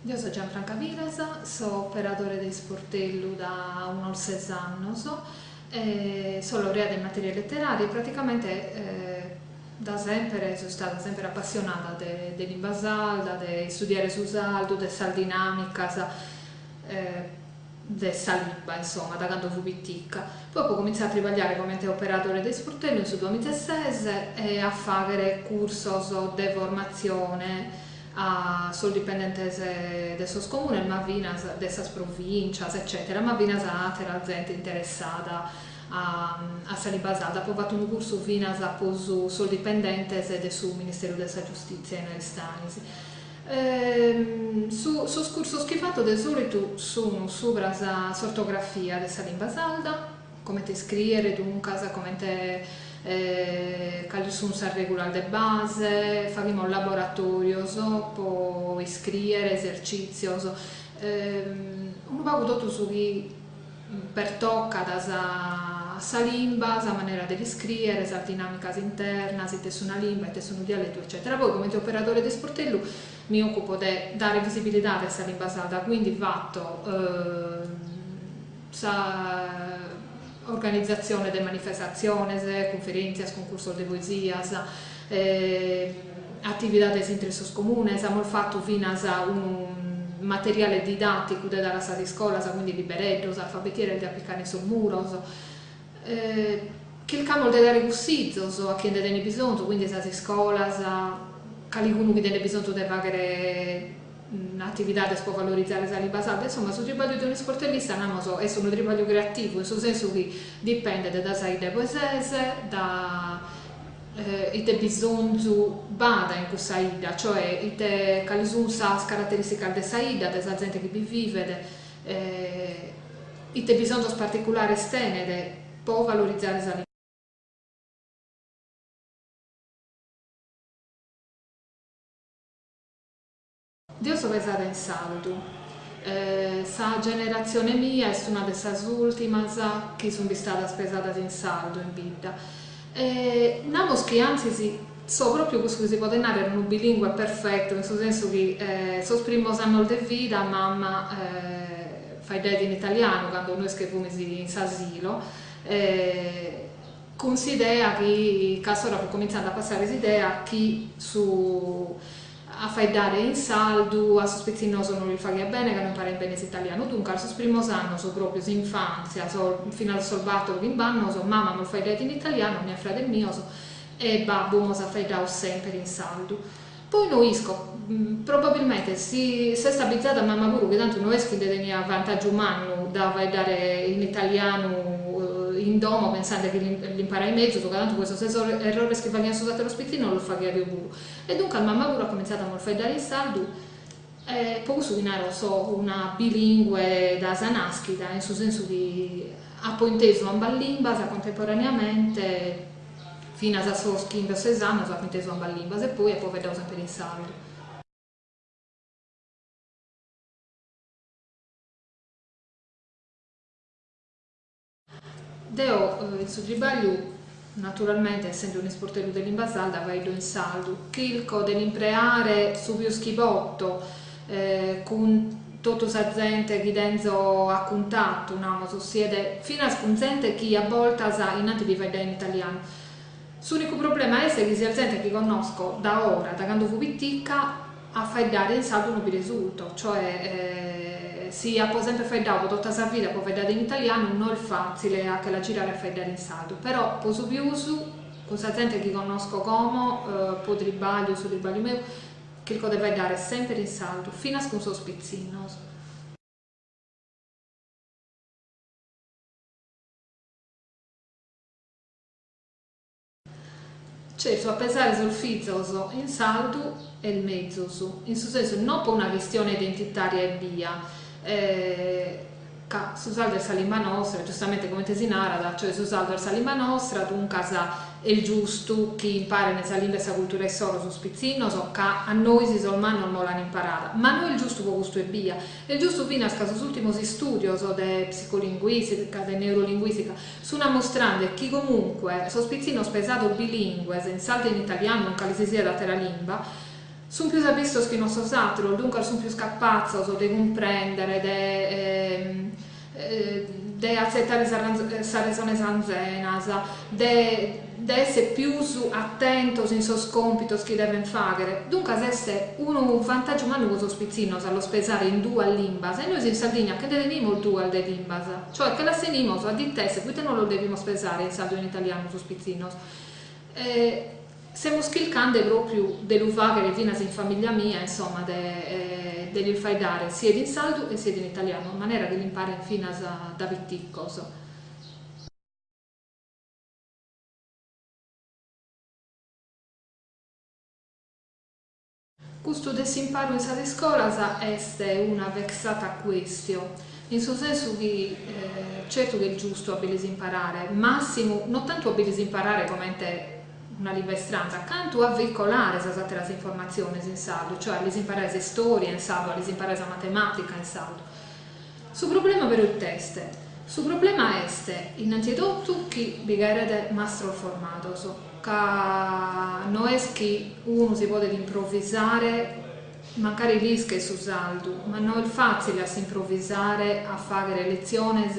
Io sono Gianfranca Vilasa, sono operatore di sportello da unos 6 anni, sono laureata in materie letterarie e praticamente da sempre sono stata sempre appassionata di lingua sarda, di studiare su sardo, di saldinamica, di saliba, insomma, da quando fu pittica. Poi ho cominciato a lavorare come operatore di sportello nel 2016 e a fare corsi di formazione a sul dipendentes de sos comunes, ma vinas de esas provincias, eccetera, ma vinas a altra gente interessata a sali basada. Poi ho fatto un corso vinas a posu sul dipendentes de su Ministero della Giustizia in Aristanis. Sos cursos che ho fatto di solito sono sopra l'ortografia de sa lingua sarda, come te scrivere, dunque, come te quali sono le regole di base, facciamo laboratorios, poi scrivere, esercizi, un po' tutto su che pertocca da sa lingua, la maniera di scrivere, le dinamiche interne, se è una lingua, se è un dialetto, eccetera. Poi come operatore di sportello mi occupo di dare visibilità a questa lingua sarda, quindi fatto organizzazione di manifestazioni, conferenze, concorsi di poesia, attività entre sos comunes, abbiamo fatto fino a un materiale didattico da dare a scuola, quindi liberettos, alfabetiere di applicare sul muro, che il campo di dare cussizos a chi ne ha bisogno, quindi a scuola, qualcuno che ha bisogno di fare attività per valorizzare la lingua sarda. Insomma, sul trabalho di un sportellista è un trabalho creativo, nel senso che dipende da saide poesese, da ite bisogno bada in questa ida, cioè ite quali sono le caratteristiche della saida, della gente che vi vive, ite bisogni particolari tenere può valorizzare la lingua. Io sono pesata in saldo. La generazione mia è una delle ultime che sono state spesate in saldo in vita. Namo che anzi so proprio questo che si può dire, erano bilingue perfetto, nel senso che sono primi anni di vita, mamma fa idea in italiano quando noi scriviamo in asilo, con l'idea che ora ho cominciato a passare l'idea che su a fare dare in saldo, a sospettinoso non li fa bene, che non impara bene l'italiano, dunque al suo primo anno, so proprio infanzia, fino al solvato che imbanno, mamma mi fai dare in italiano, mia fratello mio, e babbo mi fai dare sempre in saldo. Poi non isco, probabilmente se stabilizzata mamma pure, che tanto non è che tenia vantaggio umano da fare dare in italiano in domo pensando che l'impara in mezzo, che tanto questo stesso errore che faceva sotto lo spettino non lo faceva io pure. E dunque la mamma pure ha cominciato a fare dare in saldo e poi su so una bilingue da sanaschita, nel senso che ha poi inteso una lingua contemporaneamente fino a solo 15 o 6 anni ha inteso una lingua e poi vedevo sempre in saldo. Deo il suo trabalho, naturalmente, essendo un sportello dell'Imbasal, vai in saldo. Chilco dell'impreare su più schibotto, con tutta la gente che dentro a contatto, no? Siede fino a gente che a volte in anti di fare in italiano. L'unico problema è che sia gente che conosco da ora, da quando fu pittica, a fare dare in saldo non vi risulta, cioè si ha sempre fatto tutta la vita può fare in italiano, non è facile anche la girare a fare in saldo, però posso più uso, con la gente che conosco come, può tribaglio, su tribaglio mio, che deve dare sempre in saldo, fino a con suo spizzino. Certo, a pesare sul fizzo in saldo e il mezzo su, in senso non per una questione identitaria e via, su saldo è la lingua nostra, giustamente come te si narra, cioè su saldo è la lingua nostra, dunque è il giusto che impara nella lingua e nella cultura e solo su spizzino, so che a noi si solmano non l'hanno imparata, ma noi il giusto per gusto e via, il giusto fino a scaso ultimi studi di psicolinguistica, di neurolinguistica, sono mostrando che comunque so spizzino spesato bilingue, in saldo in italiano, non che si sia da terra lingua, sono più abistos che nostros altros, dunque sono più scappazzi o di comprendere, di accettare le ragioni anzenas, di essere più attenti in sos compitos che devono fare. Dunque è un vantaggio manoso spizzinos allo spesare in due limbas, e noi in Sardegna che teniamo due de limbas, cioè che la tenimo a dittesse, quindi non lo dobbiamo spesare in sardo e in italiano su spizzinos. Stiamo schilcando proprio dell'uvagere fino in famiglia mia, insomma, degli fai dare sia in saldo sia in italiano, in maniera che li impari fino da vitticcos. Questo desimparo in sale scuolas è una vexata questione, in suo senso che certo che è giusto abilis imparare, massimo, non tanto abilis imparare come una lingua estranea, accanto a veicolare le informazioni in saldo, cioè a imparare le storie in saldo, a imparare la matematica in saldo. Sul problema per il test, sul problema è innanzitutto che bigherede mastro formatos, che non è che uno si può improvvisare, magari rischi su saldo, ma non è facile a improvvisare a fare lezioni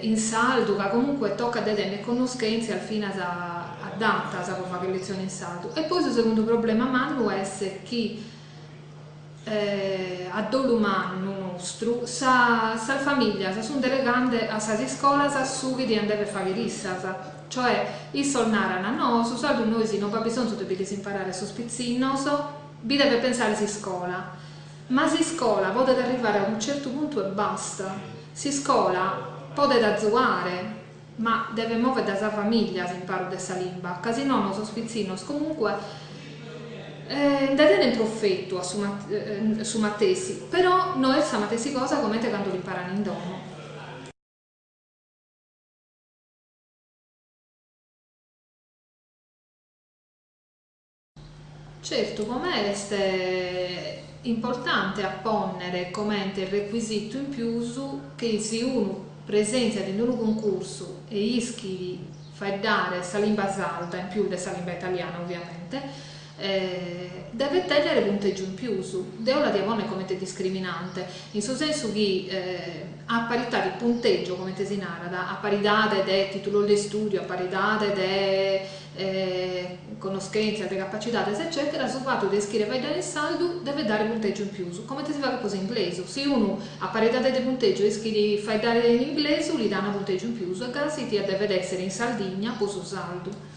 in saldo, che comunque tocca delle conoscenze al fine adatta a fare lezioni in saldo. E poi il secondo problema manu è che a dolumano nostro sa famiglia sono delegate a sasi scuola su che di andare a fare rissas, cioè i solnaran no, su saldo noi non ha bisogno di imparare su spizzinos, vi deve pensare si scuola, ma si scuola potete arrivare a un certo punto e basta, si scuola potete azzuare, ma deve muovere da sua famiglia si impara questa lingua, casi no, non so spizzinos comunque date dentro effetto su Mattesi, però non è la Mattesi cosa come quando li imparano in domo. Certo, come è importante apponere come requisito in più che se uno presenzia in un concorso e iscrivi fai dare questa lingua salda in più della lingua italiana ovviamente, deve tenere punteggio in più deola di avone come discriminante in suo senso che a parità di punteggio come si narra a parità di titolo di studio a parità di conoscenze, di capacità eccetera, sul fatto di scrivere dare il saldo deve dare punteggio in più come si fa cosa in inglese, se uno a parità di punteggio fai dare in inglese gli dà un punteggio in più e casi deve essere in Sardegna poi su saldo.